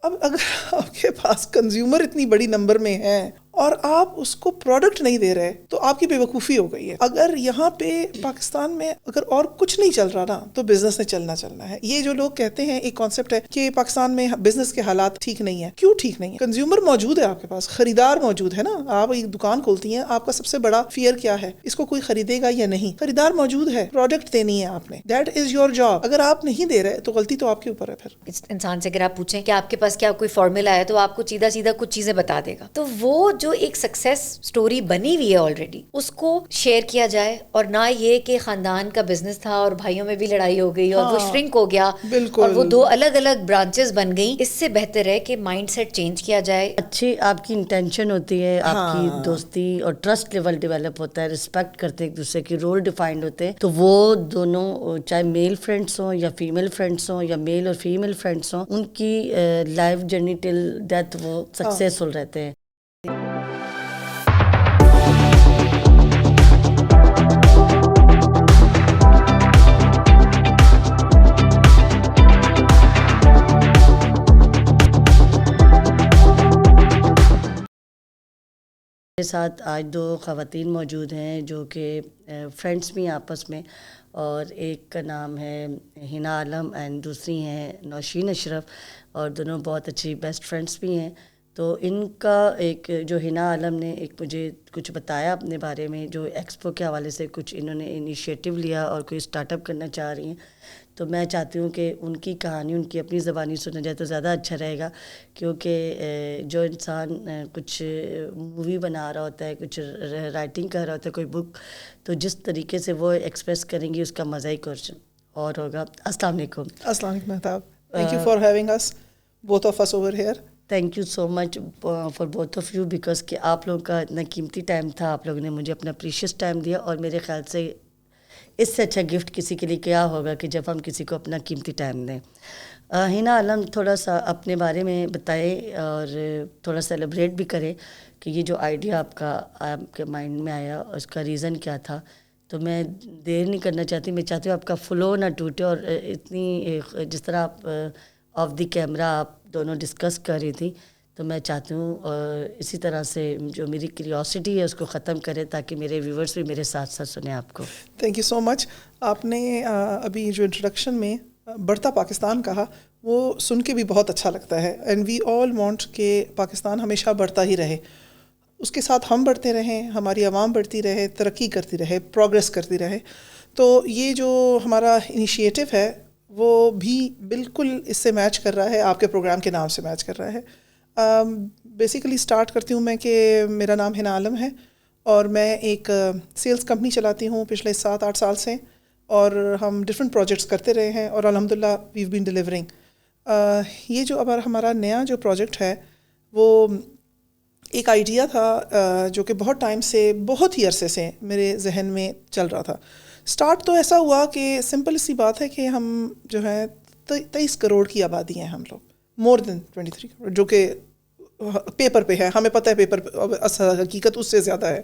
اب اگر آپ کے پاس کنزیومر اتنی بڑی نمبر میں ہیں اور آپ اس کو پروڈکٹ نہیں دے رہے تو آپ کی بے وقوفی ہو گئی ہے. اگر یہاں پہ پاکستان میں اگر اور کچھ نہیں چل رہا نا تو بزنس نے چلنا ہے. یہ جو لوگ کہتے ہیں ایک کانسیپٹ ہے کہ پاکستان میں بزنس کے حالات ٹھیک نہیں ہیں. کیوں ٹھیک نہیں ہے؟ کنزیومر موجود ہے آپ کے پاس, خریدار موجود ہے نا. آپ ایک دکان کھولتی ہیں, آپ کا سب سے بڑا فیئر کیا ہے؟ اس کو کوئی خریدے گا یا نہیں. خریدار موجود ہے, پروڈکٹ دینی ہے آپ نے, دیٹ از یور جاب. اگر آپ نہیں دے رہے تو غلطی تو آپ کے اوپر ہے. پھر انسان سے اگر آپ پوچھیں کہ آپ کے پاس کیا کوئی فارمولا ہے تو آپ کو سیدھا سیدھا کچھ چیزیں بتا دے گا. تو وہ جو ایک سکسیس سٹوری بنی ہوئی ہے آلریڈی, اس کو شیئر کیا جائے, اور نہ یہ کہ خاندان کا بزنس تھا اور بھائیوں میں بھی لڑائی ہو گئی اور وہ شرنک ہو گیا اور وہ دو الگ الگ برانچز بن گئی. اس سے بہتر ہے کہ مائنڈ سیٹ چینج کیا جائے. اچھی آپ کی انٹینشن ہوتی ہے, آپ کی دوستی اور ٹرسٹ لیول ڈیولپ ہوتا ہے, رسپیکٹ کرتے ایک دوسرے کی, رول ڈیفائنڈ ہوتے ہیں, تو وہ دونوں چاہے میل فرینڈس ہوں یا فیمیل فرینڈس ہوں یا میل اور فیمیل فرینڈس ہوں, ان کی لائف جرنی ٹل ڈیتھ وہ سکسیسفل رہتے ہیں. میرے ساتھ آج 2 خواتین موجود ہیں جو کہ فرینڈس بھی ہیں آپس میں, اور ایک کا نام ہے حنا عالم اینڈ دوسری ہیں نوشین اشرف, اور دونوں بہت اچھی بیسٹ فرینڈس بھی ہیں. تو ان کا ایک جو حنا عالم نے ایک مجھے کچھ بتایا اپنے بارے میں, جو ایکسپو کے حوالے سے کچھ انہوں نے انیشیٹو لیا اور کوئی اسٹارٹ اپ کرنا چاہ رہی ہیں, تو میں چاہتی ہوں کہ ان کی کہانی ان کی اپنی زبانی سنا جائے تو زیادہ اچھا رہے گا. کیونکہ جو انسان کچھ مووی بنا رہا ہوتا ہے, کچھ رائٹنگ کر رہا ہوتا ہے, کوئی بک, تو جس طریقے سے وہ ایکسپریس کریں گی اس کا مزہ ہی کچھ اور ہوگا. السلام علیکم. السلام علیکم Mahtab, thank you for having us both of us over here. Thank you so much for both of you, because کہ آپ لوگوں کا اتنا قیمتی ٹائم تھا, آپ لوگوں نے مجھے اپنا پریشیس ٹائم دیا, اور میرے خیال سے اس سے اچھا گفٹ کسی کے لیے کیا ہوگا کہ جب ہم کسی کو اپنا قیمتی ٹائم دیں. حنا عالم تھوڑا سا اپنے بارے میں بتائیں اور تھوڑا سیلیبریٹ بھی کریں کہ یہ جو آئیڈیا آپ کے مائنڈ میں آیا اس کا ریزن کیا تھا. تو میں دیر نہیں کرنا چاہتی, میں چاہتی ہوں آپ کا فلو نہ ٹوٹے, اور اتنی جس طرح آپ آف دی کیمرہ آپ دونوں ڈسکس کر رہی تھی, تو میں چاہتی ہوں اسی طرح سے جو میری کیوریوسٹی ہے اس کو ختم کرے تاکہ میرے ویورز بھی میرے ساتھ ساتھ سنیں آپ کو. تھینک یو سو مچ. آپ نے ابھی جو انٹروڈکشن میں بڑھتا پاکستان کہا, وہ سن کے بھی بہت اچھا لگتا ہے, اینڈ وی آل وانٹ کہ پاکستان ہمیشہ بڑھتا ہی رہے, اس کے ساتھ ہم بڑھتے رہیں, ہماری عوام بڑھتی رہے, ترقی کرتی رہے, پروگریس کرتی رہے. تو یہ جو ہمارا انیشیٹو ہے وہ بھی بالکل اس سے میچ کر رہا ہے, آپ کے پروگرام کے نام سے میچ کر رہا ہے. بیسیکلی سٹارٹ کرتی ہوں میں کہ میرا نام حنا عالم ہے, اور میں ایک سیلز کمپنی چلاتی ہوں پچھلے 7-8 سال سے, اور ہم ڈفرینٹ پروجیکٹس کرتے رہے ہیں, اور الحمدللہ ویو بین ڈیلیورنگ. یہ جو اب ہمارا نیا جو پروجیکٹ ہے وہ ایک آئیڈیا تھا جو کہ بہت ٹائم سے, بہت ہی عرصے سے میرے ذہن میں چل رہا تھا. سٹارٹ تو ایسا ہوا کہ سمپل سی بات ہے کہ ہم جو ہے 23 کروڑ کی آبادی ہیں ہم لوگ, مور دین 23 کروڑ, جو کہ پیپر پہ ہے, ہمیں پتہ ہے پیپر پہ حقیقت اس سے زیادہ ہے.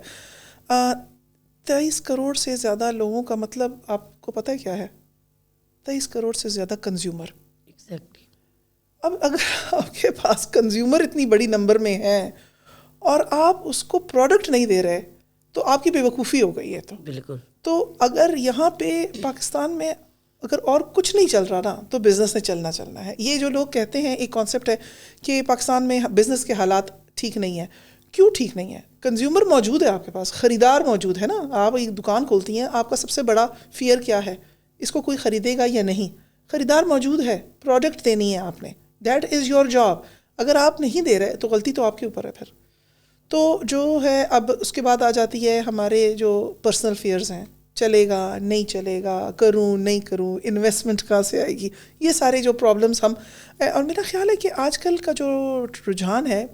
23 کروڑ سے زیادہ لوگوں کا مطلب آپ کو پتہ ہے کیا ہے؟ 23 کروڑ سے زیادہ کنزیومر. ایگزیکٹلی. اب اگر آپ کے پاس کنزیومر اتنی بڑی نمبر میں ہیں اور آپ اس کو پروڈکٹ نہیں دے رہے تو آپ کی بے وقوفی ہو گئی ہے. تو بالکل. تو اگر یہاں پہ پاکستان میں اگر اور کچھ نہیں چل رہا نا تو بزنس نے چلنا ہے. یہ جو لوگ کہتے ہیں ایک کانسیپٹ ہے کہ پاکستان میں بزنس کے حالات ٹھیک نہیں ہیں. کیوں ٹھیک نہیں ہے؟ کنزیومر موجود ہے آپ کے پاس, خریدار موجود ہے نا. آپ ایک دکان کھولتی ہیں, آپ کا سب سے بڑا فیئر کیا ہے؟ اس کو کوئی خریدے گا یا نہیں. خریدار موجود ہے, پروڈکٹ دینی ہے آپ نے, دیٹ از یور جاب. اگر آپ نہیں دے رہے تو غلطی تو آپ کے اوپر ہے. پھر تو جو ہے اب اس کے بعد آ جاتی ہے ہمارے جو پرسنل فیئرز ہیں, چلے گا نہیں چلے گا, کروں نہیں کروں, انویسٹمنٹ کہاں سے آئے گی, یہ سارے جو پرابلمس ہم. اور میرا خیال ہے کہ آج کل کا جو رجحان ہے,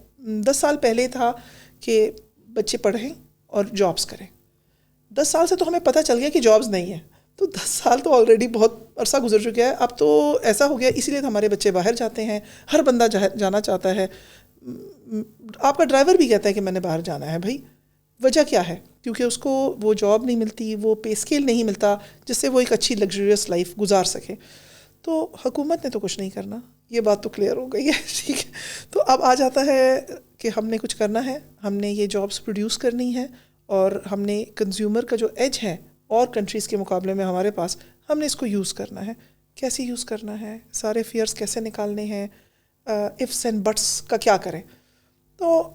10 سال پہلے تھا کہ بچے پڑھیں اور جابس کریں. 10 سال سے تو ہمیں پتہ چل گیا کہ جابس نہیں ہیں, تو 10 سال تو آلریڈی بہت عرصہ گزر چکا ہے. اب تو ایسا ہو گیا, اسی لیے ہمارے بچے باہر جاتے ہیں, ہر بندہ جانا چاہتا ہے. آپ کا ڈرائیور بھی کہتا ہے کہ میں نے باہر جانا ہے. بھائی وجہ کیا ہے؟ کیونکہ اس کو وہ جاب نہیں ملتی, وہ پے اسکیل نہیں ملتا جس سے وہ ایک اچھی لگژریس لائف گزار سکے. تو حکومت نے تو کچھ نہیں کرنا, یہ بات تو کلیئر ہو گئی ہے. ٹھیک ہے, تو اب آ جاتا ہے کہ ہم نے کچھ کرنا ہے, ہم نے یہ جابس پروڈیوس کرنی ہے, اور ہم نے کنزیومر کا جو ایج ہے اور کنٹریز کے مقابلے میں ہمارے پاس, ہم نے اس کو یوز کرنا ہے. کیسے یوز کرنا ہے, سارے فیئرس کیسے نکالنے ہیں, ifs اینڈ بٹس کا کیا کریں. تو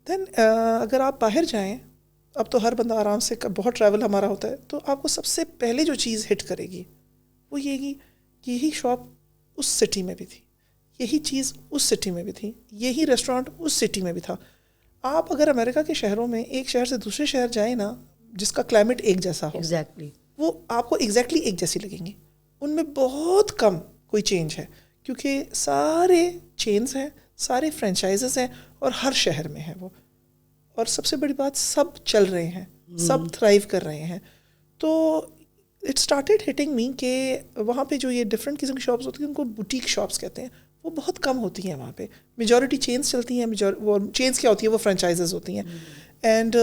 دین اگر آپ باہر جائیں, اب تو ہر بندہ آرام سے, بہت ٹریول ہمارا ہوتا ہے, تو آپ کو سب سے پہلے جو چیز ہٹ کرے گی وہ یہی شاپ اس سٹی میں بھی تھی, یہی چیز اس سٹی میں بھی تھی, یہی ریسٹورانٹ اس سٹی میں بھی تھا. آپ اگر امریکہ کے شہروں میں ایک شہر سے دوسرے شہر جائیں نا, جس کا کلائمیٹ ایک جیسا ہو, ایگزیکٹلی وہ آپ کو ایگزیکٹلی ایک جیسی لگیں گی. ان میں بہت کم کوئی چینج ہے, کیونکہ سارے چینز ہیں, سارے فرینچائزز ہیں, اور ہر شہر میں ہیں وہ. اور سب سے بڑی بات, سب چل رہے ہیں, سب تھرائیو کر رہے ہیں. تو اٹ اسٹارٹیڈ ہٹنگ می کہ وہاں پہ جو یہ ڈفرینٹ قسم کی شاپس ہوتی ہیں, ان کو بوٹیک شاپس کہتے ہیں, وہ بہت کم ہوتی ہیں وہاں پہ. میجورٹی چینز چلتی ہیں, وہ چینز کیا ہوتی ہیں, وہ فرینچائزز ہوتی ہیں. اینڈ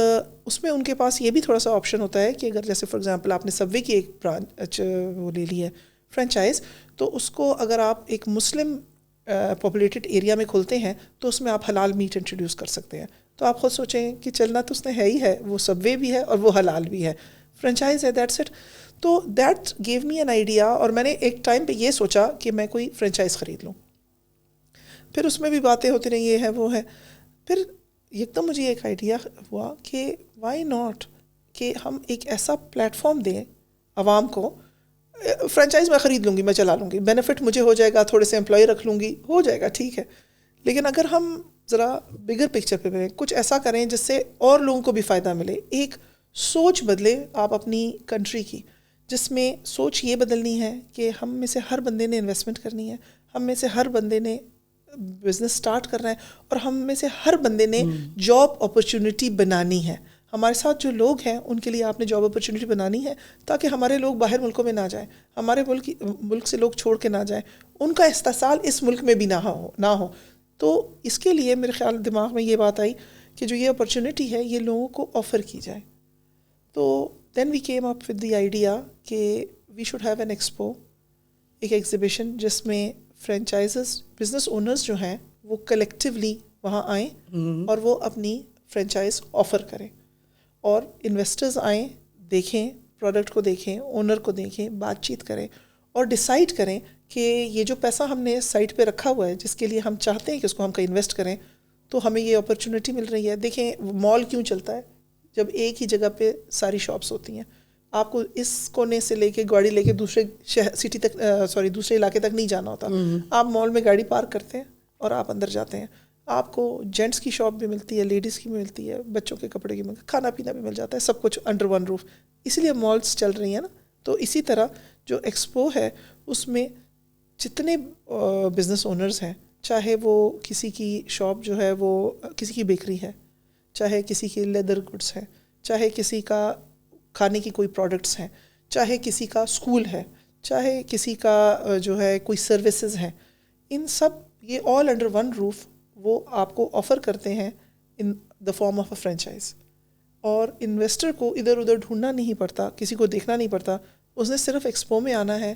اس میں ان کے پاس یہ بھی تھوڑا سا آپشن ہوتا ہے کہ اگر جیسے فار ایگزامپل آپ نے سب وے کی ایک برانچ وہ لے لی ہے فرینچائز, تو اس کو اگر آپ ایک مسلم پاپولیٹڈ ایریا میں کھولتے ہیں تو اس میں آپ حلال میٹ انٹروڈیوس کر سکتے ہیں. تو آپ خود سوچیں کہ چلنا تو اس نے ہے ہی ہے, وہ سب وے بھی ہے اور وہ حلال بھی ہے, فرینچائز ہے, دیٹس اٹ. تو that give me an idea, اور میں نے ایک ٹائم پہ یہ سوچا کہ میں کوئی فرینچائز خرید لوں. پھر اس میں بھی باتیں ہوتی رہیں, یہ ہے وہ ہے. پھر ایک دم مجھے ایک آئیڈیا ہوا کہ وائی ناٹ کہ ہم ایک ایسا پلیٹ فارم دیں عوام کو. فرینچائز میں خرید لوں گی, میں چلا لوں گی, بینیفٹ مجھے ہو جائے گا, تھوڑے سے امپلائی رکھ لوں گی, ہو جائے گا, ٹھیک ہے. لیکن اگر ہم ذرا بگر پکچر پہ ملیں, کچھ ایسا کریں جس سے اور لوگوں کو بھی فائدہ ملے, ایک سوچ بدلے آپ اپنی کنٹری کی, جس میں سوچ یہ بدلنی ہے کہ ہم میں سے ہر بندے نے انویسٹمنٹ کرنی ہے, ہم میں سے ہر بندے نے بزنس سٹارٹ کرنا ہے, اور ہم میں سے ہر بندے نے جاب اپرچونٹی بنانی ہے. ہمارے ساتھ جو لوگ ہیں ان کے لیے آپ نے جاب اپرچونٹی بنانی ہے, تاکہ ہمارے لوگ باہر ملکوں میں نہ جائیں, ہمارے ملک سے لوگ چھوڑ کے نہ جائیں, ان کا استحصال اس ملک میں بھی نہ ہو. تو اس کے لیے میرے خیال دماغ میں یہ بات آئی کہ جو یہ اپرچونٹی ہے یہ لوگوں کو آفر کی جائے. تو then we came up with the idea کہ we should have an expo, ایک ایگزیبیشن جس میں فرینچائزز بزنس اونرز جو ہیں وہ کلیکٹیولی وہاں آئیں اور وہ اپنی فرینچائز آفر کریں, اور انویسٹرز آئیں, دیکھیں پروڈکٹ کو, دیکھیں اونر کو, دیکھیں, بات چیت کریں, اور ڈیسائیڈ کریں کہ یہ جو پیسہ ہم نے سائٹ پہ رکھا ہوا ہے, جس کے لیے ہم چاہتے ہیں کہ اس کو ہم کہیں انویسٹ کریں, تو ہمیں یہ اپرچونٹی مل رہی ہے. دیکھیں مال کیوں چلتا ہے, جب ایک ہی جگہ پہ ساری شاپس ہوتی ہیں. آپ کو اس کونے سے لے کے گاڑی لے کے دوسرے سٹی تک, دوسرے علاقے تک نہیں جانا ہوتا. آپ مال میں گاڑی پارک کرتے ہیں اور آپ اندر جاتے ہیں. آپ کو جینٹس کی شاپ بھی ملتی ہے, لیڈیز کی بھی ملتی ہے, بچوں کے کپڑے کی ملتی ہے, کھانا پینا بھی مل جاتا ہے, سب کچھ انڈر ون روف. اسی لیے مالس چل رہی ہیں نا. تو اسی طرح جو ایکسپو ہے اس میں جتنے بزنس اونرز ہیں, چاہے وہ کسی کی شاپ جو ہے وہ کسی کی بیکری ہے, چاہے کسی کی لیدر گڈس ہے, چاہے کسی کا کھانے کی کوئی پروڈکٹس ہیں, چاہے کسی کا اسکول ہے, چاہے کسی کا جو ہے کوئی سروسز ہیں, ان سب یہ آل انڈر ون روف وہ آپ کو آفر کرتے ہیں in the form of a franchise. اور انویسٹر کو ادھر ادھر ڈھونڈنا نہیں پڑتا, کسی کو دیکھنا نہیں پڑتا, اس نے صرف ایکسپو میں آنا ہے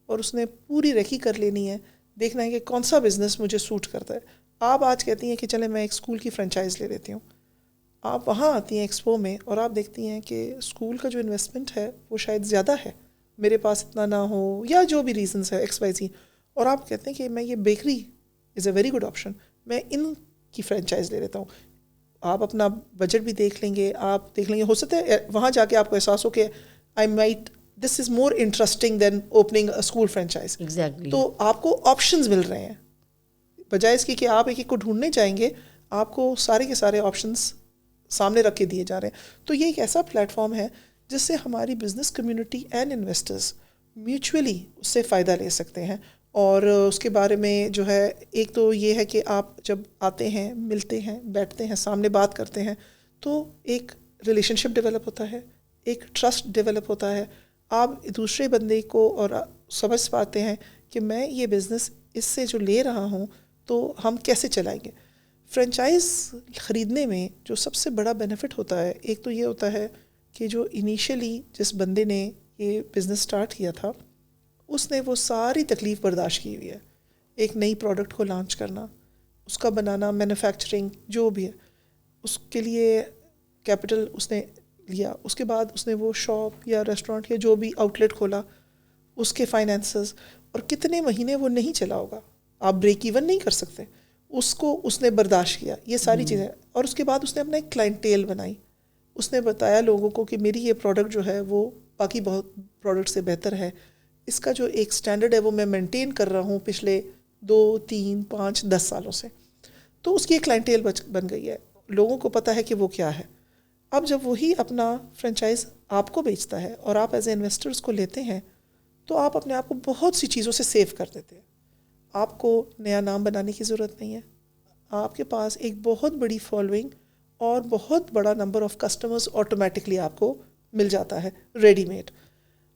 اور اس نے پوری ریکی کر لینی ہے, دیکھنا ہے کہ کون سا بزنس مجھے سوٹ کرتا ہے. آپ آج کہتی ہیں کہ چلیں میں ایک اسکول کی فرینچائز لے لیتی ہوں, آپ وہاں آتی ہیں ایکسپو میں اور آپ دیکھتی ہیں کہ اسکول کا جو انویسٹمنٹ ہے وہ شاید زیادہ ہے, میرے پاس اتنا نہ ہو, یا جو بھی ریزنس ہے ایکس وائی زی, اور آپ کہتے ہیں کہ میں یہ bakery is a very good option, میں ان کی فرینچائز لے لیتا ہوں. آپ اپنا بجٹ بھی دیکھ لیں گے, آپ دیکھ لیں گے, ہو سکتا ہے وہاں جا کے آپ کو احساس ہو کہ I might this is more interesting than opening a school franchise. تو آپ کو آپشنز مل رہے ہیں, بجائے اس کی کہ آپ ایک ایک کو ڈھونڈنے جائیں گے, آپ کو سارے کے سارے آپشنز سامنے رکھ کے دیے جا رہے ہیں. تو یہ ایک ایسا پلیٹ فارم ہے جس سے ہماری business community and investors mutually اس سے فائدہ لے سکتے ہیں. اور اس کے بارے میں جو ہے, ایک تو یہ ہے کہ آپ جب آتے ہیں, ملتے ہیں, بیٹھتے ہیں, سامنے بات کرتے ہیں, تو ایک ریلیشن شپ ڈیولپ ہوتا ہے, ایک ٹرسٹ ڈیولپ ہوتا ہے. آپ دوسرے بندے کو اور سمجھ پاتے ہیں کہ میں یہ بزنس اس سے جو لے رہا ہوں تو ہم کیسے چلائیں گے. فرینچائز خریدنے میں جو سب سے بڑا بینیفٹ ہوتا ہے, ایک تو یہ ہوتا ہے کہ جو انیشیلی جس بندے نے یہ بزنس سٹارٹ کیا تھا اس نے وہ ساری تکلیف برداشت کی ہوئی ہے. ایک نئی پروڈکٹ کو لانچ کرنا, اس کا بنانا, مینوفیکچرنگ جو بھی ہے, اس کے لیے کیپٹل اس نے لیا. اس کے بعد اس نے وہ شاپ یا ریسٹورینٹ یا جو بھی آؤٹ لیٹ کھولا, اس کے فائنینسز, اور کتنے مہینے وہ نہیں چلا ہوگا, آپ بریک ایون نہیں کر سکتے, اس کو اس نے برداشت کیا, یہ ساری چیزیں. اور اس کے بعد اس نے اپنا ایک کلائنٹیل بنائی, اس نے بتایا لوگوں کو کہ میری یہ پروڈکٹ جو ہے وہ باقی بہت پروڈکٹ سے بہتر ہے, اس کا جو ایک سٹینڈرڈ ہے وہ میں مینٹین کر رہا ہوں پچھلے 2, 3, 5, 10 سالوں سے. تو اس کی ایک کلائنٹیل بن گئی ہے, لوگوں کو پتہ ہے کہ وہ کیا ہے. اب جب وہی اپنا فرینچائز آپ کو بیچتا ہے اور آپ ایز اے انویسٹرز کو لیتے ہیں, تو آپ اپنے آپ کو بہت سی چیزوں سے سیو کر دیتے ہیں. آپ کو نیا نام بنانے کی ضرورت نہیں ہے, آپ کے پاس ایک بہت بڑی فالوئنگ اور بہت بڑا نمبر آف کسٹمرز آٹومیٹکلی آپ کو مل جاتا ہے ریڈی میڈ.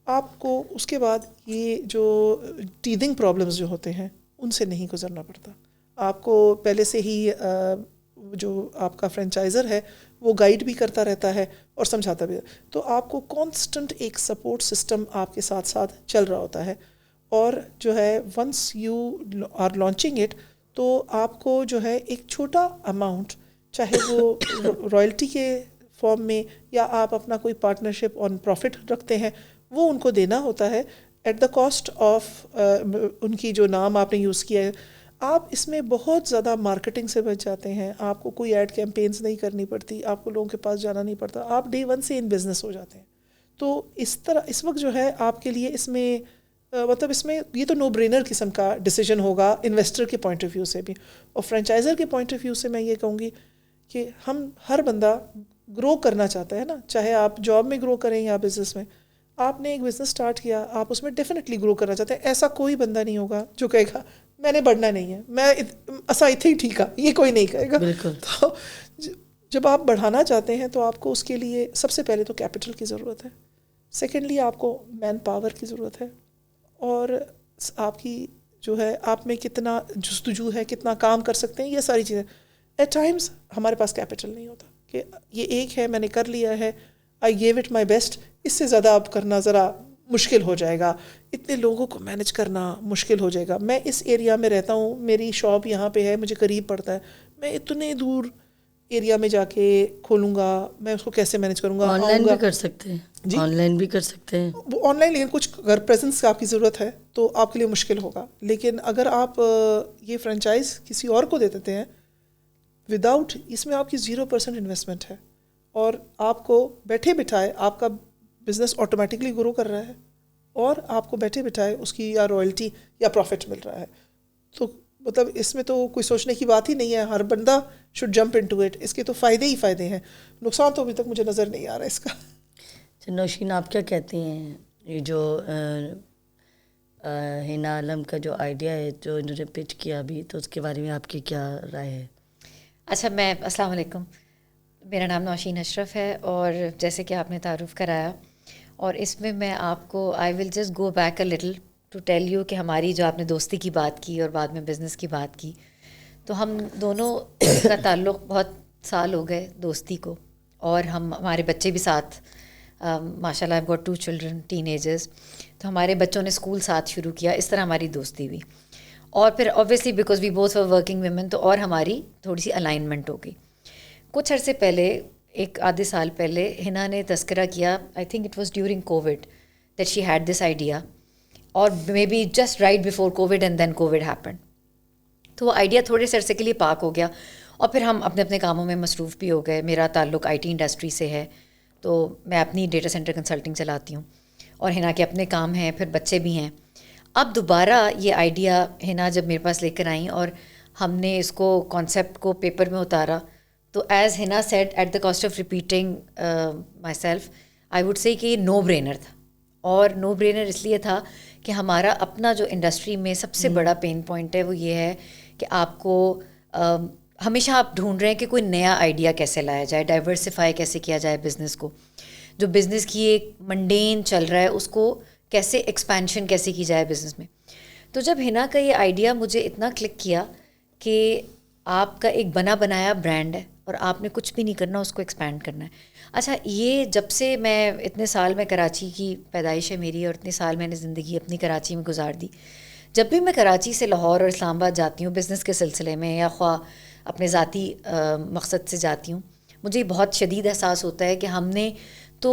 آپ کو اس کے بعد یہ جو ٹیدنگ پرابلمز جو ہوتے ہیں ان سے نہیں گزرنا پڑتا. آپ کو پہلے سے ہی جو آپ کا فرینچائزر ہے وہ گائیڈ بھی کرتا رہتا ہے اور سمجھاتا بھی ہے, تو آپ کو کانسٹنٹ ایک سپورٹ سسٹم آپ کے ساتھ ساتھ چل رہا ہوتا ہے. اور جو ہے once you are launching it, تو آپ کو جو ہے ایک چھوٹا اماؤنٹ, چاہے وہ رائلٹی کے فارم میں یا آپ اپنا کوئی پارٹنرشپ آن پروفٹ رکھتے ہیں, وہ ان کو دینا ہوتا ہے ایٹ دا کاسٹ آف ان کی جو نام آپ نے یوز کیا ہے. آپ اس میں بہت زیادہ مارکیٹنگ سے بچ جاتے ہیں, آپ کو کوئی ایڈ کیمپینز نہیں کرنی پڑتی, آپ کو لوگوں کے پاس جانا نہیں پڑتا, آپ ڈے ون سے ان بزنس ہو جاتے ہیں. تو اس طرح اس وقت جو ہے آپ کے لیے اس میں مطلب اس میں یہ تو نو برینر قسم کا ڈیسیجن ہوگا انویسٹر کے پوائنٹ آف ویو سے بھی, اور فرینچائزر کے پوائنٹ آف ویو سے میں یہ کہوں گی کہ ہر بندہ گرو کرنا چاہتا ہے نا, چاہے آپ جاب میں گرو کریں یا بزنس میں. آپ نے ایک بزنس اسٹارٹ کیا, آپ اس میں ڈیفینیٹلی گرو کرنا چاہتے ہیں. ایسا کوئی بندہ نہیں ہوگا جو کہے گا میں نے بڑھنا نہیں ہے, میں ایسا اتنے ہی ٹھیک ہے, یہ کوئی نہیں کہے گا. بالکل. تو جب آپ بڑھانا چاہتے ہیں تو آپ کو اس کے لیے سب سے پہلے تو کیپٹل کی ضرورت ہے, سیکنڈلی آپ کو مین پاور کی ضرورت ہے, اور آپ کی جو ہے آپ میں کتنا جستجو ہے, کتنا کام کر سکتے ہیں, یہ ساری چیزیں. ایٹ ٹائمز ہمارے پاس کیپٹل نہیں ہوتا کہ یہ ایک ہے میں نے کر لیا ہے, آئی گیو اٹ مائی بیسٹ, اس سے زیادہ اب کرنا ذرا مشکل ہو جائے گا, اتنے لوگوں کو مینیج کرنا مشکل ہو جائے گا. میں اس ایریا میں رہتا ہوں, میری شاپ یہاں پہ ہے, مجھے قریب پڑتا ہے, میں اتنے دور ایریا میں جا کے کھولوں گا, میں اس کو کیسے مینیج کروں گا. آن لائن بھی کر سکتے ہیں, جی آن لائن بھی کر سکتے ہیں, وہ آن لائن, لیکن کچھ اگر پریزنس آپ کی ضرورت ہے تو آپ کے لیے مشکل ہوگا. لیکن اگر آپ یہ فرینچائز کسی اور کو دے دیتے ہیں وداؤٹ, اس میں آپ کی 0% انویسٹمنٹ ہے, اور آپ کو بیٹھے بٹھائے آپ کا بزنس آٹومیٹکلی گرو کر رہا ہے, اور آپ کو بیٹھے بٹھائے اس کی یا رائلٹی یا پروفٹ مل رہا ہے. تو مطلب اس میں تو کوئی سوچنے کی بات ہی نہیں ہے, ہر بندہ شوڈ جمپ انٹو اٹ. اس کے تو فائدے ہی فائدے ہیں, نقصان تو ابھی تک مجھے نظر نہیں آ رہا اس کا. نوشین آپ کیا کہتی ہیں, یہ جو حنا عالم کا جو آئیڈیا ہے جو انہوں نے پچ کیا ابھی, تو اس کے بارے میں آپ کی کیا رائے ہے؟ اچھا, میں السلام علیکم, میرا نام نوشین اشرف ہے, اور جیسے کہ آپ نے تعارف کرایا, اور اس میں آپ کو I will just go back a little to tell you کہ ہماری جو آپ نے دوستی کی بات کی اور بعد میں بزنس کی بات کی, تو ہم دونوں کا تعلق بہت سال ہو گئے دوستی کو, اور ہمارے بچے بھی ساتھ, ماشاء اللہ I've got 2 children teenagers, تو ہمارے بچوں نے اسکول ساتھ شروع کیا, اس طرح ہماری دوستی ہوئی. اور پھر obviously because we both were working women, تو اور ہماری تھوڑی سی الائنمنٹ ہو گئی. کچھ عرصے پہلے, ایک آدھے سال پہلے, حنا نے تذکرہ کیا, I think it was during COVID, that she had this idea, اور maybe just right before COVID and then COVID happened. تو وہ آئیڈیا تھوڑے سے عرصے کے لیے پاک ہو گیا, اور پھر ہم اپنے اپنے کاموں میں مصروف بھی ہو گئے. میرا تعلق آئی ٹی انڈسٹری سے ہے, تو میں اپنی ڈیٹا سینٹر کنسلٹنگ چلاتی ہوں, اور حنا کے اپنے کام ہیں, پھر بچے بھی ہیں. اب دوبارہ یہ آئیڈیا حنا جب میرے پاس لے کر آئیں اور ہم نے اس کو کانسیپٹ کو پیپر میں اتارا, تو as Hina said at the cost of repeating myself, I would say کہ یہ نو برینر تھا. اور نو برینر اس لیے تھا کہ ہمارا اپنا جو انڈسٹری میں سب سے بڑا پین پوائنٹ ہے وہ یہ ہے کہ آپ کو ہمیشہ آپ ڈھونڈ رہے ہیں کہ کوئی نیا آئیڈیا کیسے لایا جائے, ڈائیورسفائی کیسے کیا جائے بزنس کو. جو بزنس کی ایک منڈین چل رہا ہے اس کو کیسے ایکسپینشن کیسے کی جائے بزنس میں. تو جب حنا کا یہ آئیڈیا مجھے اتنا کلک کیا کہ آپ کا ایک بنا بنایا برانڈ ہے اور آپ نے کچھ بھی نہیں کرنا, اس کو ایکسپینڈ کرنا ہے. اچھا, یہ جب سے میں اتنے سال میں کراچی کی پیدائش ہے میری, اور اتنے سال میں نے زندگی اپنی کراچی میں گزار دی, جب بھی میں کراچی سے لاہور اور اسلام آباد جاتی ہوں بزنس کے سلسلے میں یا خواہ اپنے ذاتی مقصد سے جاتی ہوں, مجھے بہت شدید احساس ہوتا ہے کہ ہم نے تو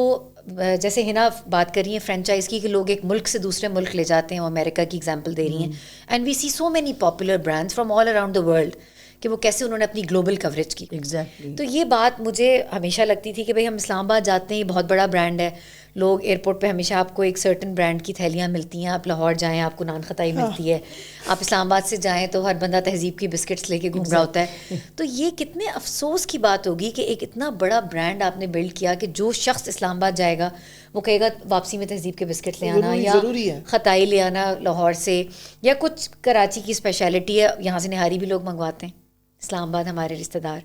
جیسے ہنا بات کر رہی ہیں فرینچائز کی کہ لوگ ایک ملک سے دوسرے ملک لے جاتے ہیں, وہ امریکہ کی ایگزامپل دے رہی ہیں, and we see so many popular brands from all around the world کہ وہ کیسے انہوں نے اپنی گلوبل کوریج کی. ایگزیکٹلی. تو یہ بات مجھے ہمیشہ لگتی تھی کہ بھائی ہم اسلام آباد جاتے ہیں, یہ بہت بڑا برانڈ ہے, لوگ ایئرپورٹ پہ ہمیشہ آپ کو ایک سرٹن برانڈ کی تھیلیاں ملتی ہیں, آپ لاہور جائیں آپ کو نان خطائی ملتی ہے, آپ اسلام آباد سے جائیں تو ہر بندہ تہذیب کی بسکٹس لے کے گھوم رہا ہوتا ہے. تو یہ کتنے افسوس کی بات ہوگی کہ ایک اتنا بڑا برانڈ آپ نے بلڈ کیا کہ جو شخص اسلام آباد جائے گا وہ کہے گا واپسی میں تہذیب کے بسکٹ لے آنا یا خطائی لے آنا لاہور سے, یا کچھ کراچی کی اسپیشلٹی ہے یہاں سے نہاری بھی لوگ منگواتے ہیں اسلام آباد ہمارے رشتہ دار.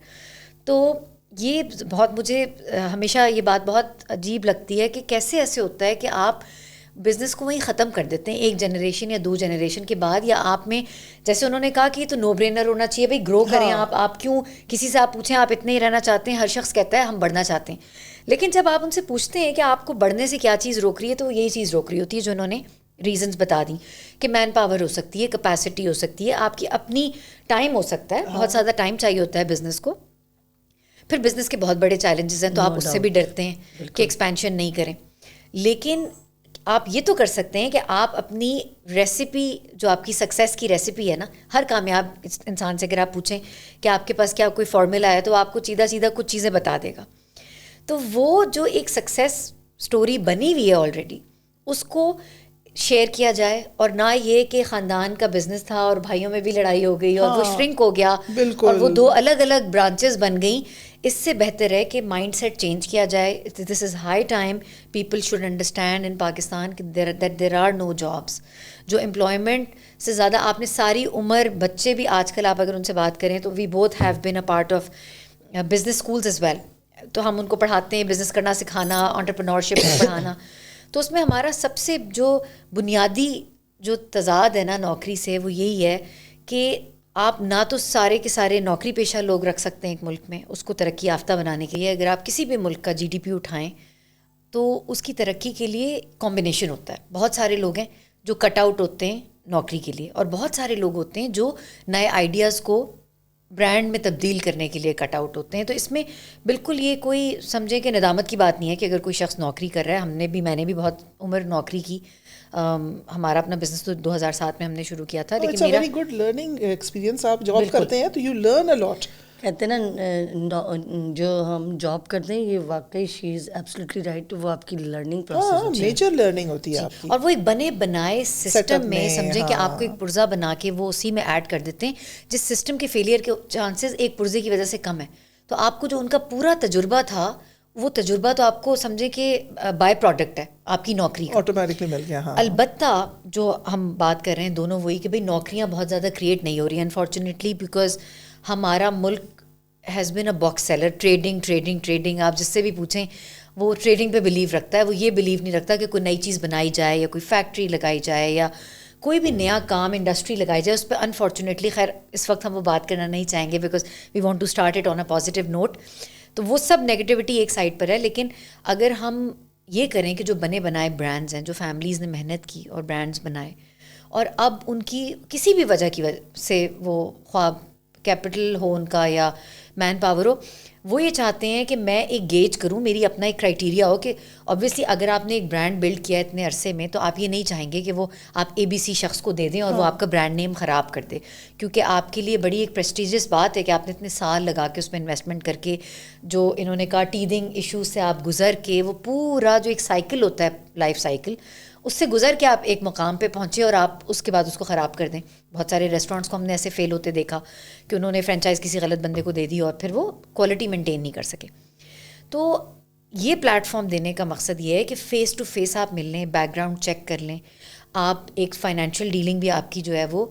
تو یہ بہت مجھے ہمیشہ یہ بات بہت عجیب لگتی ہے کہ کیسے ایسے ہوتا ہے کہ آپ بزنس کو وہیں ختم کر دیتے ہیں ایک جنریشن یا 2 جنریشن کے بعد, یا آپ میں جیسے انہوں نے کہا کہ یہ تو نو برینر ہونا چاہیے بھائی گرو کریں آپ کیوں کسی سے آپ پوچھیں آپ اتنے ہی رہنا چاہتے ہیں, ہر شخص کہتا ہے ہم بڑھنا چاہتے ہیں, لیکن جب آپ ان سے پوچھتے ہیں کہ آپ کو بڑھنے سے کیا چیز روک رہی ہے تو یہی چیز روک رہی ہوتی ہے جو انہوں نے ریزنس بتا دیں کہ مین پاور ہو سکتی ہے, کیپیسٹی ہو سکتی ہے, آپ کی اپنی ٹائم ہو سکتا ہے, بہت زیادہ ٹائم چاہیے ہوتا ہے بزنس کو, پھر بزنس کے بہت بڑے چیلنجز ہیں تو آپ اس سے بھی ڈرتے ہیں کہ ایکسپینشن نہیں کریں. لیکن آپ یہ تو کر سکتے ہیں کہ آپ اپنی ریسیپی جو آپ کی سکسیس کی ریسیپی ہے نا, ہر کامیاب انسان سے اگر آپ پوچھیں کہ آپ کے پاس کیا کوئی فارمولا ہے تو آپ کو سیدھا کچھ چیزیں بتا دے گا. تو وہ جو ایک سکسیس اسٹوری بنی ہوئی ہے آلریڈی اس کو شیئر کیا جائے, اور نہ یہ کہ خاندان کا بزنس تھا اور بھائیوں میں بھی لڑائی ہو گئی اور وہ شرنک ہو گیا اور وہ 2 الگ الگ برانچز بن گئیں. اس سے بہتر ہے کہ مائنڈ سیٹ چینج کیا جائے. This is high time people should understand in Pakistan that there are no jobs. جو امپلائمنٹ سے زیادہ آپ نے ساری عمر, بچے بھی آج کل آپ اگر ان سے بات کریں تو we both have been a part of business schools as well, تو ہم ان کو پڑھاتے ہیں بزنس کرنا سکھانا, انٹرپرینورشپ پڑھانا. تو اس میں ہمارا سب سے جو بنیادی جو تضاد ہے نا نوکری سے وہ یہی ہے کہ آپ نہ تو سارے کے سارے نوکری پیشہ لوگ رکھ سکتے ہیں ایک ملک میں اس کو ترقی یافتہ بنانے کے لیے. اگر آپ کسی بھی ملک کا GDP اٹھائیں تو اس کی ترقی کے لیے کمبینیشن ہوتا ہے. بہت سارے لوگ ہیں جو کٹ آؤٹ ہوتے ہیں نوکری کے لیے, اور بہت سارے لوگ ہوتے ہیں جو نئے آئیڈیاز کو برانڈ میں تبدیل کرنے کے لیے کٹ آؤٹ ہوتے ہیں. تو اس میں بالکل یہ کوئی سمجھیں کہ ندامت کی بات نہیں ہے کہ اگر کوئی شخص نوکری کر رہا ہے. میں نے بھی بہت عمر نوکری کی, ہمارا اپنا بزنس تو 2007 میں ہم نے شروع کیا تھا, لیکن میرا ویری گڈ لرننگ ایکسپیرینس. آپ جاب کرتے ہیں تو یو لرن اے لاٹ. کہتے ہیں نا جو ہم جاب کرتے ہیں یہ واقعی شی از ایبسلیٹلی رائٹ, وہ آپ کی لرننگ پروسیس ہوتی ہے, میجر لرننگ ہوتی ہے آپ کی. اور وہ ایک بنے بنائے سسٹم میں سمجھیں کہ آپ کو ایک پرزہ بنا کے وہ اسی میں ایڈ کر دیتے ہیں جس سسٹم کے فیلئر کے چانسز ایک پرزے کی وجہ سے کم ہے. تو آپ کو جو ان کا پورا تجربہ تھا وہ تجربہ تو آپ کو سمجھیں کہ بائی پروڈکٹ ہے آپ کی نوکری کا, آٹومیٹکلی مل گیا. ہاں البتہ جو ہم بات کر رہے ہیں دونوں وہی کہ بھائی نوکریاں بہت زیادہ کریٹ نہیں ہو رہی ہیں انفارچونیٹلی, بیکاز ہمارا ملک has been a box seller. Trading آپ جس سے بھی پوچھیں وہ ٹریڈنگ پہ بلیو رکھتا ہے, وہ یہ بلیو نہیں رکھتا کہ کوئی نئی چیز بنائی جائے یا کوئی فیکٹری لگائی جائے یا کوئی بھی نیا کام انڈسٹری لگائی جائے. اس پہ انفارچونیٹلی خیر اس وقت ہم وہ بات کرنا نہیں چاہیں گے because we want to start it on a positive note. تو وہ سب نیگیٹیوٹی ایک سائڈ پر ہے, لیکن اگر ہم یہ کریں کہ جو بنے بنائے برانڈز ہیں جو فیملیز نے محنت کی اور برانڈز بنائے, اور اب ان کی کسی بھی وجہ کی وجہ سے وہ خواب کیپٹل ہو ان کا یا مین پاور ہو, وہ یہ چاہتے ہیں کہ میں ایک گیج کروں, میری اپنا ایک کرائٹیریا ہو کہ اوبویسلی اگر آپ نے ایک برانڈ بلڈ کیا ہے اتنے عرصے میں تو آپ یہ نہیں چاہیں گے کہ وہ آپ ABC شخص کو دے دیں اور وہ آپ کا برانڈ نیم خراب کر دے, کیونکہ آپ کے لیے بڑی ایک پریسٹیجیس بات ہے کہ آپ نے اتنے سال لگا کے اس میں انویسٹمنٹ کر کے جو انہوں نے کہا ٹیدنگ ایشوز سے آپ گزر کے وہ پورا جو ایک سائیکل ہوتا ہے لائف سائیکل اس سے گزر کے آپ ایک مقام پہ پہنچے اور آپ اس کے بعد اس کو خراب کر دیں. بہت سارے ریسٹورینٹس کو ہم نے ایسے فیل ہوتے دیکھا کہ انہوں نے فرینچائز کسی غلط بندے کو دے دی اور پھر وہ کوالٹی مینٹین نہیں کر سکے. تو یہ پلیٹ فارم دینے کا مقصد یہ ہے کہ فیس ٹو فیس آپ مل لیں, بیک گراؤنڈ چیک کر لیں, آپ ایک فائنینشیل ڈیلنگ بھی آپ کی جو ہے وہ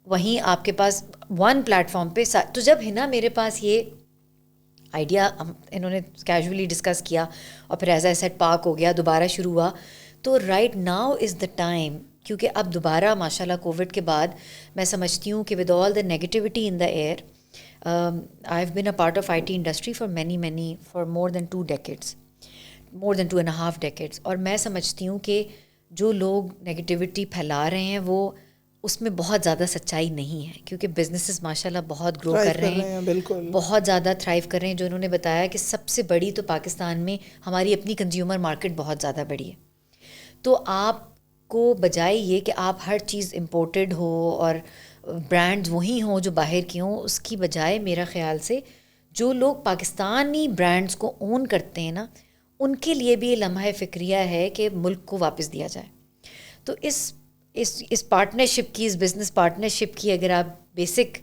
وہیں آپ کے پاس ون پلیٹ فارم پہ. تو جب ہے نا میرے پاس یہ آئیڈیا انہوں نے کیجولی ڈسکس کیا اور پھر ایز اے سیٹ پارک ہو گیا, دوبارہ شروع ہوا, تو right now is the time, کیونکہ اب دوبارہ ماشاء اللہ کووڈ کے بعد میں سمجھتی ہوں کہ with all the negativity in the year, I have been a part of IT industry for more than 2 decades, more than 2.5 decades, اور میں سمجھتی ہوں کہ جو لوگ نیگیٹیوٹی پھیلا رہے ہیں وہ اس میں بہت زیادہ سچائی نہیں ہے, کیونکہ بزنسز ماشاء اللہ بہت گرو کر رہے ہیں, بالکل بہت زیادہ تھرائیو کر رہے ہیں. جو انہوں نے بتایا کہ سب سے بڑی تو پاکستان میں ہماری اپنی کنزیومر مارکیٹ بہت زیادہ بڑی ہے. تو آپ کو بجائے یہ کہ آپ ہر چیز امپورٹڈ ہو اور برانڈز وہی ہوں جو باہر کی ہوں, اس کی بجائے میرا خیال سے جو لوگ پاکستانی برانڈز کو اون کرتے ہیں نا, ان کے لیے بھی یہ لمحہ فکریہ ہے کہ ملک کو واپس دیا جائے. تو اس پارٹنرشپ کی, اس بزنس پارٹنرشپ کی اگر آپ بیسک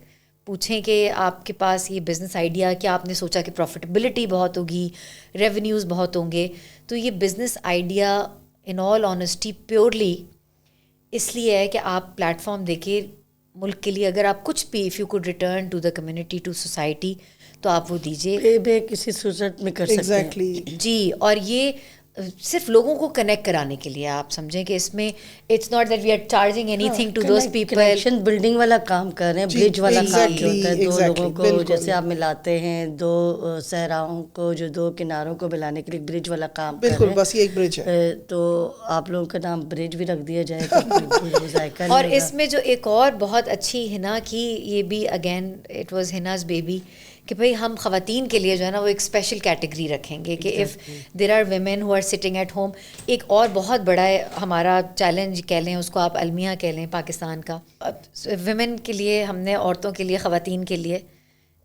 پوچھیں کہ آپ کے پاس یہ بزنس آئیڈیا کیا آپ نے سوچا کہ پروفٹیبلٹی بہت ہوگی, ریونیوز بہت ہوں گے, تو یہ بزنس آئیڈیا ان آل آنیسٹی پیورلی اس لیے ہے کہ آپ پلیٹ فارم دیکھیں ملک کے لیے, اگر آپ کچھ بھی if you could return to the community, to society, تو آپ وہ دیجیے. بے کسی صورت میں کر سکتے ہیں جی. اور یہ صرف لوگوں کو کنیکٹ کرانے کے لیے, آپ سمجھیں کہ اس میں it's not that we are charging anything to those people. Connection building والا کام کر رہے ہیں, برج والا کام جو ہوتا ہے, دو لوگوں کو جیسے آپ ملاتے ہیں, دو صحراؤں کو, جو دو کناروں کو ملانے کے لیے برج والا کام کر رہے ہیں. بالکل, بس یہ ایک برج ہے. تو آپ لوگوں کا نام برج بھی رکھ دیا جائے گا. اور اس میں جو ایک اور بہت اچھی ہنا کی, یہ بھی اگین اٹ واز ہناز بیبی, کہ بھئی ہم خواتین کے لیے جو ہے نا وہ ایک اسپیشل کیٹیگری رکھیں گے کہ if there are women who are sitting at home. ایک اور بہت بڑا ہمارا چیلنج کہہ لیں اس کو, آپ المیہ کہہ لیں پاکستان کا, ویمن کے لیے ہم نے, عورتوں کے لیے, خواتین کے لیے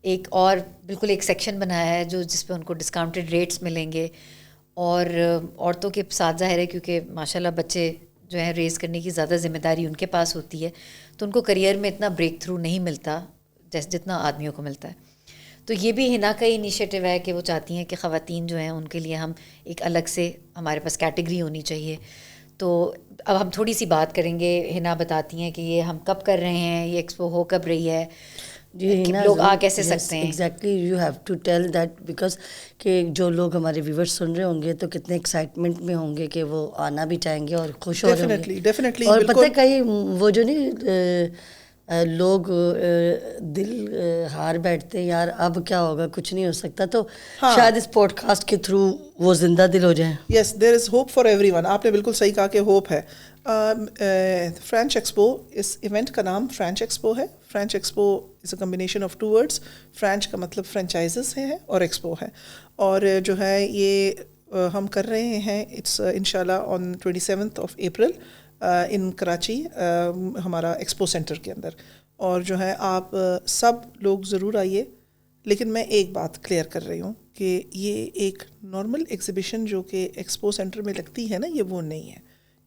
ایک اور بالکل ایک سیکشن بنایا ہے جو جس پہ ان کو ڈسکاؤنٹڈ ریٹس ملیں گے. اور عورتوں کے ساتھ ظاہر ہے کیونکہ ماشاء اللہ بچے جو ہیں ریز کرنے کی زیادہ ذمہ داری ان کے پاس ہوتی ہے, تو ان کو کریئر میں اتنا بریک تھرو نہیں ملتا جتنا آدمیوں کو ملتا ہے. تو یہ بھی ہنا کا انیشیٹو ہے کہ وہ چاہتی ہیں کہ خواتین جو ہیں ان کے لیے ہم ایک الگ سے ہمارے پاس کیٹیگری ہونی چاہیے. تو اب ہم تھوڑی سی بات کریں گے, ہنا بتاتی ہیں کہ یہ ہم کب کر رہے ہیں, یہ ایکسپو ہو کب رہی ہے, لوگ آ کیسے سکتے ہیں. Exactly you have to tell that, because کہ جو لوگ ہمارے ویورز سن رہے ہوں گے تو کتنے ایکسائٹمنٹ میں ہوں گے کہ وہ آنا بھی چاہیں گے اور خوش ہو رہے ہوں گے. اور پتہ کہیں وہ جو نہیں لوگ دل ہار بیٹھتے ہیں یار اب کیا ہوگا, کچھ نہیں ہو سکتا, تو شاید اس پوڈ کاسٹ کے تھرو وہ زندہ دل ہو جائیں. Yes, there is hope for everyone. آپ نے بالکل صحیح کہا کہ ہوپ ہے. فرینچ ایکسپو, اس ایونٹ کا نام فرینچ ایکسپو ہے. French expo is a combination of two words. French کا مطلب فرینچائزز ہے اور ایکسپو ہے, اور جو ہے یہ ہم کر رہے ہیں اٹس انشاءاللہ آن 27 اپریل ان کراچی, ہمارا ایکسپو سینٹر کے اندر. اور جو ہے آپ سب لوگ ضرور آئیے, لیکن میں ایک بات کلیئر کر رہی ہوں کہ یہ ایک نارمل ایگزیبیشن جو کہ ایکسپو سینٹر میں لگتی ہے نا, یہ وہ نہیں ہے.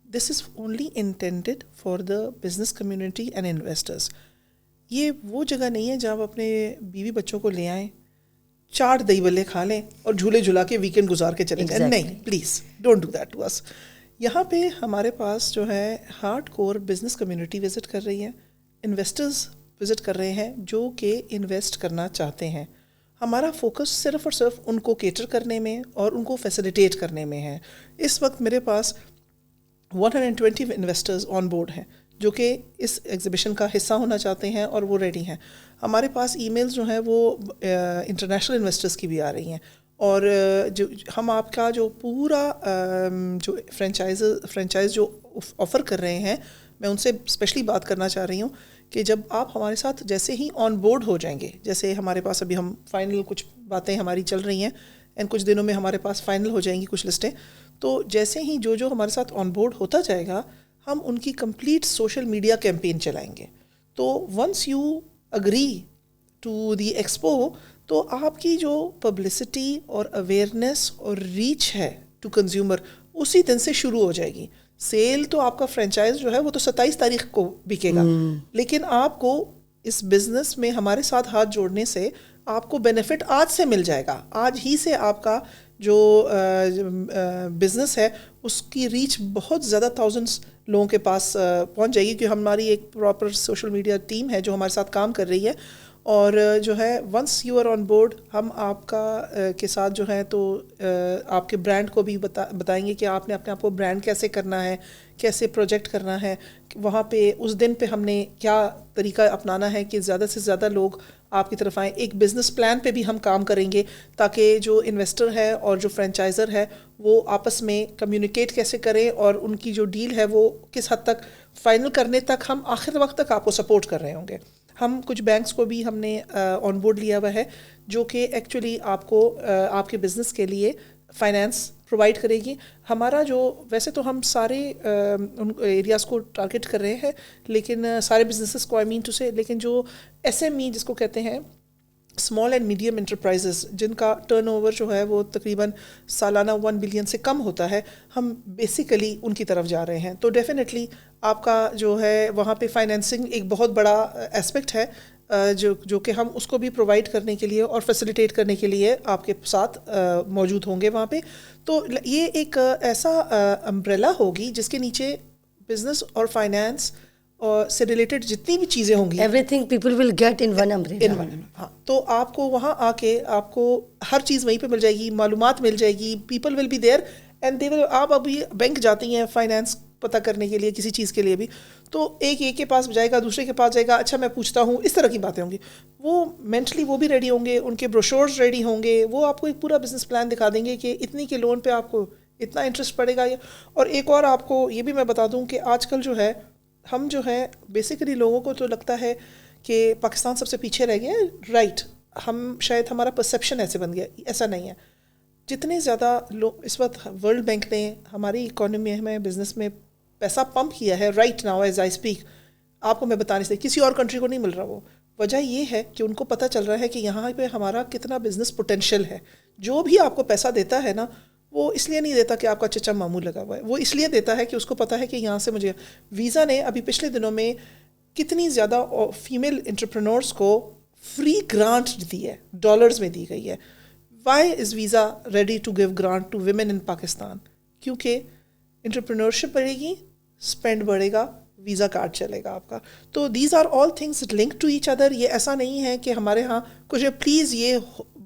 This is only intended for the business community and investors. یہ وہ جگہ نہیں ہے جہاں آپ اپنے بیوی بچوں کو لے آئیں, 4 دہی بلے کھا لیں اور جھولے جھلا کے ویکینڈ گزار کے چلے جائیں. نہیں, please don't do that to us. یہاں پہ ہمارے پاس جو ہے hardcore business community visit کر رہی ہے, انویسٹرز وزٹ کر رہے ہیں جو کہ انویسٹ کرنا چاہتے ہیں. ہمارا فوکس صرف اور صرف ان کو کیٹر کرنے میں اور ان کو فیسیلیٹیٹ کرنے میں ہے. اس وقت میرے پاس 120 انویسٹرز آن بورڈ ہیں جو کہ اس ایگزیبیشن کا حصہ ہونا چاہتے ہیں اور وہ ریڈی ہیں. ہمارے پاس ای میلز جو ہیں وہ انٹرنیشنل انویسٹرز کی بھی آ رہی ہیں, اور جو ہم آپ کا جو پورا جو فرینچائز جو آفر کر رہے ہیں, میں ان سے اسپیشلی بات کرنا چاہ رہی ہوں کہ جب آپ ہمارے ساتھ جیسے ہی آن بورڈ ہو جائیں گے, جیسے ہمارے پاس ابھی ہم فائنل کچھ باتیں ہماری چل رہی ہیں اینڈ کچھ دنوں میں ہمارے پاس فائنل ہو جائیں گی کچھ لسٹیں, تو جیسے ہی جو ہمارے ساتھ آن بورڈ ہوتا جائے گا ہم ان کی کمپلیٹ سوشل میڈیا کیمپین چلائیں گے. تو once you agree to the expo, تو آپ کی جو پبلسٹی اور اویئرنیس اور ریچ ہے ٹو کنزیومر اسی دن سے شروع ہو جائے گی. سیل تو آپ کا فرینچائز جو ہے وہ تو 27 تاریخ کو بکے گا, لیکن آپ کو اس بزنس میں ہمارے ساتھ ہاتھ جوڑنے سے آپ کو بینیفٹ آج سے مل جائے گا. آج ہی سے آپ کا جو بزنس ہے اس کی ریچ بہت زیادہ تھاؤزنڈس لوگوں کے پاس پہنچ جائے گی, کہ ہماری ایک پراپر سوشل میڈیا ٹیم ہے جو ہمارے ساتھ کام کر رہی ہے. اور جو ہے once you are on board, ہم آپ کا کے ساتھ جو ہے تو آپ کے برانڈ کو بھی بتائیں گے کہ آپ نے اپنے آپ کو برانڈ کیسے کرنا ہے, کیسے پروجیکٹ کرنا ہے. وہاں پہ اس دن پہ ہم نے کیا طریقہ اپنانا ہے کہ زیادہ سے زیادہ لوگ آپ کی طرف آئیں. ایک بزنس پلان پہ بھی ہم کام کریں گے تاکہ جو انویسٹر ہے اور جو فرینچائزر ہے وہ آپس میں کمیونیکیٹ کیسے کریں اور ان کی جو ڈیل ہے وہ کس حد تک فائنل کرنے تک ہم آخر وقت تک آپ کو سپورٹ کر رہے ہوں گے. ہم کچھ بینکس کو بھی ہم نے آن بورڈ لیا ہوا ہے جو کہ ایکچولی آپ کو آپ کے بزنس کے لیے فائنینس پرووائڈ کرے گی. ہمارا جو ویسے تو ہم سارے ان ایریاز کو ٹارگیٹ کر رہے ہیں, لیکن سارے بزنسز کو آئی مین ٹو سے, لیکن جو ایس ایم ای جس کو کہتے ہیں اسمال اینڈ میڈیم انٹرپرائزز, جن کا ٹرن اوور جو ہے وہ تقریباً سالانہ 1 بلین سے کم ہوتا ہے, ہم بیسیکلی ان کی طرف جا رہے ہیں. تو ڈیفینیٹلی آپ کا جو ہے وہاں پہ فائنینسنگ ایک بہت بڑا اسپیکٹ ہے جو کہ ہم اس کو بھی پرووائڈ کرنے کے لیے اور فیسیلیٹیٹ کرنے کے لیے آپ کے ساتھ موجود ہوں گے وہاں پہ. تو یہ ایک ایسا امبریلا ہوگی جس کے نیچے بزنس اور فائنینس سے ریلیٹڈ جتنی بھی چیزیں ہوں گی, everything people will get in one umbrella. ہاں, تو آپ کو وہاں آ کے آپ کو ہر چیز وہیں پہ مل جائے گی, معلومات مل جائے گی, people will be there and they will. آپ ابھی بینک جاتی ہیں فائنینس پتہ کرنے کے لیے کسی چیز کے لیے بھی, تو ایک کے پاس جائے گا, دوسرے کے پاس جائے گا, اچھا میں پوچھتا ہوں, اس طرح کی باتیں ہوں گی. وہ مینٹلی وہ بھی ریڈی ہوں گے, ان کے بروشورز ریڈی ہوں گے, وہ آپ کو ایک پورا بزنس پلان دکھا دیں گے کہ اتنی کے لون پہ آپ کو اتنا انٹرسٹ پڑے گا. اور ایک اور آپ کو یہ بھی میں بتا دوں کہ آج کل جو ہے ہم جو ہے بیسیکلی لوگوں کو تو لگتا ہے کہ پاکستان سب سے پیچھے رہ گیا ہے, رائٹ, ہم شاید ہمارا پرسیپشن ایسے بن گیا, ایسا نہیں ہے. جتنے زیادہ لوگ اس وقت ورلڈ بینک نے ہماری اکانومی میں بزنس میں پیسہ پمپ کیا ہے right now as I speak, آپ کو میں بتانے سے کسی اور کنٹری کو نہیں مل رہا. وہ وجہ یہ ہے کہ ان کو پتہ چل رہا ہے کہ یہاں پہ ہمارا کتنا بزنس پوٹینشیل ہے. جو بھی آپ کو پیسہ دیتا ہے نا, وہ اس لیے نہیں دیتا کہ آپ کا چچا ماموں لگا ہوا ہے, وہ اس لیے دیتا ہے کہ اس کو پتہ ہے کہ یہاں سے مجھے. ویزا نے ابھی پچھلے دنوں میں کتنی زیادہ فیمیل انٹرپرینورس کو فری گرانٹ دی ہے, ڈالرز میں دی گئی ہے. Why is Visa ready to give grant to women in Pakistan? کیونکہ انٹرپرینورشپ بڑھے گی, اسپینڈ بڑھے گا, ویزا کارڈ چلے گا آپ کا. تو these are all things link to each other. یہ ایسا نہیں ہے کہ ہمارے ہاں کچھ, پلیز یہ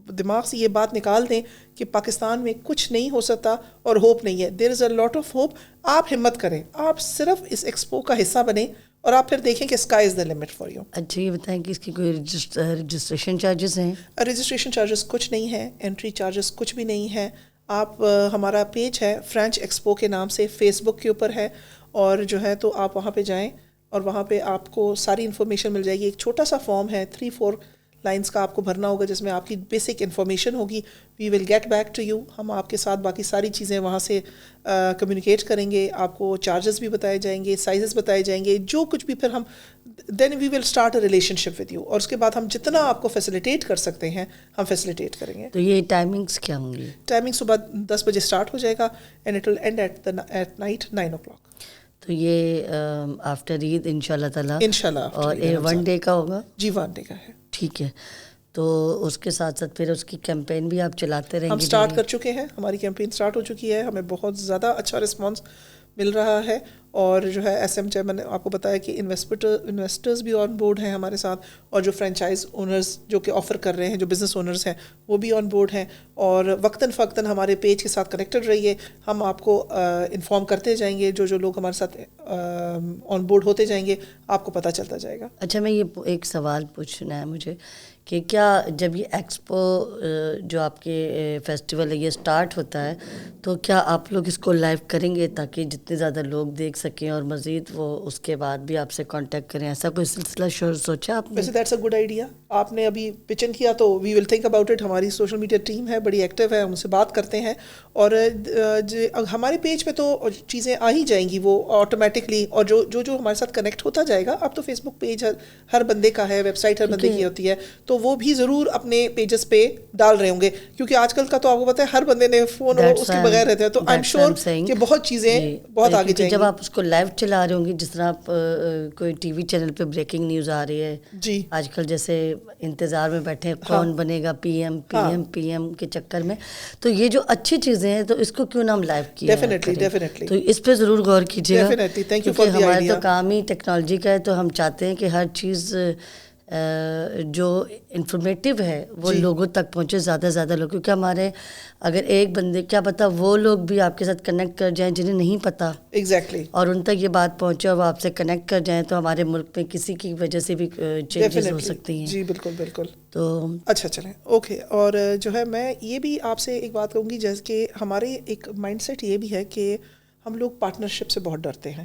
دماغ سے یہ بات نکال دیں کہ پاکستان میں کچھ نہیں ہو سکتا اور ہوپ نہیں ہے. دیر از اے لاٹ آف ہوپ. آپ ہمت کریں, آپ صرف اس ایکسپو کا حصہ بنیں اور آپ پھر دیکھیں کہ sky is the limit for you. اچھا یہ بتائیں کہ اس کی کوئی رجسٹریشن چارجز ہیں؟ رجسٹریشن چارجز کچھ نہیں ہیں, انٹری چارجز کچھ بھی نہیں ہیں. آپ ہمارا پیج ہے فرینچ ایکسپو کے نام سے, فیس بک کے اوپر ہے, اور جو ہے تو آپ وہاں پہ جائیں اور وہاں پہ آپ کو ساری انفارمیشن مل جائے گی. ایک چھوٹا سا فارم ہے 3-4 لائنس کا آپ کو بھرنا ہوگا جس میں آپ کی بیسک انفارمیشن ہوگی. We will get back to you. ہم آپ کے ساتھ باقی ساری چیزیں وہاں سے کمیونیکیٹ کریں گے. آپ کو چارجز بھی بتائے جائیں گے, سائزز بتائے جائیں گے, جو کچھ بھی. پھر ہم then we will start a relationship with you, اور اس کے بعد ہم جتنا آپ کو فیسیلیٹیٹ کر سکتے ہیں ہم فیسیلیٹیٹ کریں گے. تو یہ ٹائمنگس کیا ہوں گی؟ ٹائمنگ صبح 10 بجے اسٹارٹ ہو جائے گا and it will end at night 9 o'clock. تو یہ آفٹر عید ان شاء اللہ تعالیٰ, انشاءاللہ. اور 1 ڈے کا ہوگا؟ جی 1 ڈے کا ہے. ٹھیک ہے. تو اس کے ساتھ ساتھ پھر اس کی کیمپین بھی آپ چلاتے رہیں گے؟ ہم سٹارٹ کر چکے ہیں, ہماری کیمپین سٹارٹ ہو چکی ہے. ہمیں بہت زیادہ اچھا رسپانس مل رہا ہے, اور جو ہے ایس ایم چیئرمین نے آپ کو بتایا کہ انویسٹرز بھی آن بورڈ ہیں ہمارے ساتھ, اور جو فرینچائز اونرز جو کہ آفر کر رہے ہیں, جو بزنس اونرز ہیں وہ بھی آن بورڈ ہیں. اور وقتاً فوقتاً ہمارے پیج کے ساتھ کنیکٹڈ رہیے, ہم آپ کو انفارم کرتے جائیں گے. جو لوگ ہمارے ساتھ آن بورڈ ہوتے جائیں گے آپ کو پتہ چلتا جائے گا. اچھا میں یہ ایک سوال پوچھنا ہے مجھے کہ کیا جب یہ ایکسپو جو آپ کے فیسٹیول ہے یہ سٹارٹ ہوتا ہے تو کیا آپ لوگ اس کو لائیو کریں گے تاکہ جتنے زیادہ لوگ دیکھ سکیں, اور مزید وہ اس کے بعد بھی آپ سے کانٹیکٹ کریں؟ ایسا کوئی سلسلہ سوچا آپ نے؟ ویسے دیٹس اے گڈ آئیڈیا. آپ نے ابھی پچن کیا تو وی ول تھنک اباؤٹ اٹ. ہماری سوشل میڈیا ٹیم ہے, بڑی ایکٹیو ہے, ہم ان سے بات کرتے ہیں, اور ہمارے پیج پہ تو چیزیں آ ہی جائیں گی وہ آٹومیٹکلی. اور جو ہمارے ساتھ کنیکٹ ہوتا جائے گا, اب تو فیس بک پیج ہر بندے کا ہے, ویب سائٹ ہر بندے کی ہوتی ہے, تو وہ بھی ضرور اپنے پیجز پہ ڈال رہے ہوں گے, کیونکہ آج کل کا تو آپ کو پتہ ہے ہر بندے نے فون اس کے بغیر رہتے ہیں. تو آئی ایم شیور کہ بہت چیزیں بہت آگے جائیں گی. جب آپ اس کو لائیو چلا رہے ہوں گے, جس طرح آپ کوئی ٹی وی چینل پہ بریکنگ نیوز آ رہی ہے جی آج کل, جیسے انتظار میں بیٹھے ہیں کون بنے گا پی ایم کے چکر میں, تو یہ جو اچھی چیزیں ہیں تو اس کو کیوں نہ ہم لائیو کیا؟ ڈیفینیٹلی تو اس پہ ضرور غور کیجیے گا, کیونکہ ہمارا تو کام ہی ٹیکنالوجی کا ہے, تو ہم چاہتے ہیں کہ ہر چیز جو انفارمیٹیو ہے وہ لوگوں تک پہنچے, زیادہ سے زیادہ لوگ, کیونکہ ہمارے اگر ایک بندے کیا پتا وہ لوگ بھی آپ کے ساتھ کنیکٹ کر جائیں جنہیں نہیں پتا, ایگزیکٹلی, اور ان تک یہ بات پہنچے اور وہ آپ سے کنیکٹ کر جائیں, تو ہمارے ملک میں کسی کی وجہ سے بھی چینجز ہو سکتی ہیں. جی بالکل بالکل. تو اچھا چلیں اوکے. اور جو ہے میں یہ بھی آپ سے ایک بات کہوں گی, جیسے کہ ہمارے ایک مائنڈ سیٹ یہ بھی ہے کہ ہم لوگ پارٹنرشپ سے بہت ڈرتے ہیں.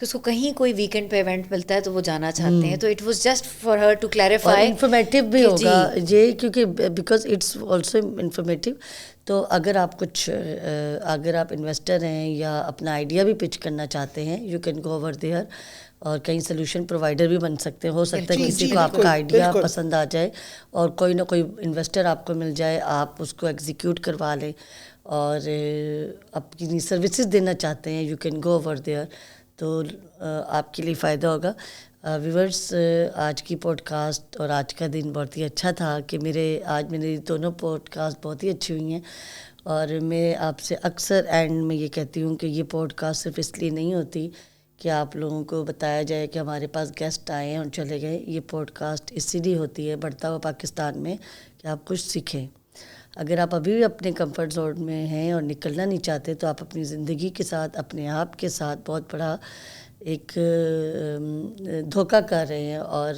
کہ اس کو کہیں کوئی ویکینڈ پہ ایونٹ ملتا ہے تو وہ جانا چاہتے ہیں. To it was just for her to clarify. Informative بھی ہوگا یہ, کیونکہ بیکاز اٹس آلسو انفارمیٹیو. تو اگر آپ اگر آپ انویسٹر ہیں یا اپنا آئیڈیا بھی پچ کرنا چاہتے ہیں, you can go over there, اور کہیں سلوشن پرووائڈر بھی بن سکتے ہیں. ہو سکتا ہے کسی کو آپ کا آئیڈیا پسند آ جائے اور کوئی نہ کوئی انویسٹر آپ کو مل جائے, آپ اس کو ایگزیکیوٹ کروا لیں اور اپنی سروسز دینا چاہتے ہیں, you can go over there. تو آپ کے لیے فائدہ ہوگا. ویورز, آج کی پوڈ کاسٹ اور آج کا دن بہت ہی اچھا تھا کہ میری دونوں پوڈ کاسٹ بہت ہی اچھی ہوئی ہیں. اور میں آپ سے اکثر اینڈ میں یہ کہتی ہوں کہ یہ پوڈ کاسٹ صرف اس لیے نہیں ہوتی کہ آپ لوگوں کو بتایا جائے کہ ہمارے پاس گیسٹ آئے ہیں اور چلے گئے. یہ پوڈ کاسٹ اسی لیے ہوتی ہے بڑھتا ہوا پاکستان میں کہ آپ کچھ سیکھیں. اگر آپ ابھی بھی اپنے کمفرٹ زون میں ہیں اور نکلنا نہیں چاہتے تو آپ اپنی زندگی کے ساتھ, اپنے آپ کے ساتھ بہت بڑا ایک دھوکہ کر رہے ہیں اور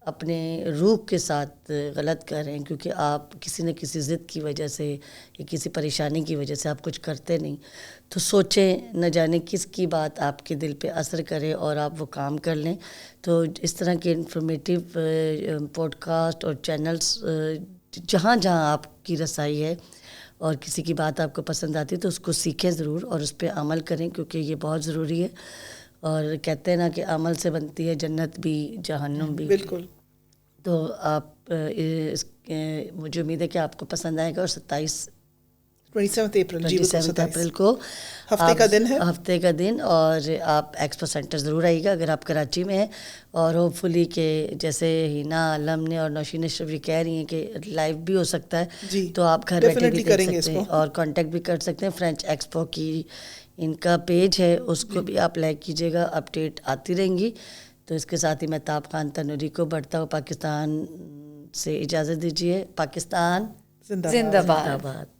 اپنے روح کے ساتھ غلط کر رہے ہیں, کیونکہ آپ کسی نہ کسی ضد کی وجہ سے یا کسی پریشانی کی وجہ سے آپ کچھ کرتے نہیں. تو سوچیں, نہ جانے کس کی بات آپ کے دل پہ اثر کرے اور آپ وہ کام کر لیں. تو اس طرح کے انفارمیٹیو پوڈ کاسٹ اور چینلز جہاں جہاں آپ کی رسائی ہے اور کسی کی بات آپ کو پسند آتی ہے تو اس کو سیکھیں ضرور اور اس پہ عمل کریں, کیونکہ یہ بہت ضروری ہے. اور کہتے ہیں نا کہ عمل سے بنتی ہے جنت بھی جہنم بھی. بالکل. تو آپ مجھے امید ہے کہ آپ کو پسند آئے گا. اور 27 اپریل کو ہفتے کا دن اور آپ ایکسپو سینٹر ضرور آئیے گا اگر آپ کراچی میں ہیں. اور ہوپ فلی کہ جیسے ہینا عالم نے اور نوشین اشرف یہ کہہ رہی ہیں کہ لائیو بھی ہو سکتا ہے, تو آپ گھر بیٹھے بھی دیکھ سکتے ہیں اور کانٹیکٹ بھی کر سکتے ہیں. فرینچ ایکسپو کی ان کا پیج ہے, اس کو بھی آپ لائک کیجیے گا, اپڈیٹ آتی رہیں گی. تو اس کے ساتھ ہی مہتاب خان تنوری کو بڑھتا ہوا پاکستان سے اجازت دیجیے. پاکستان زندہ باد.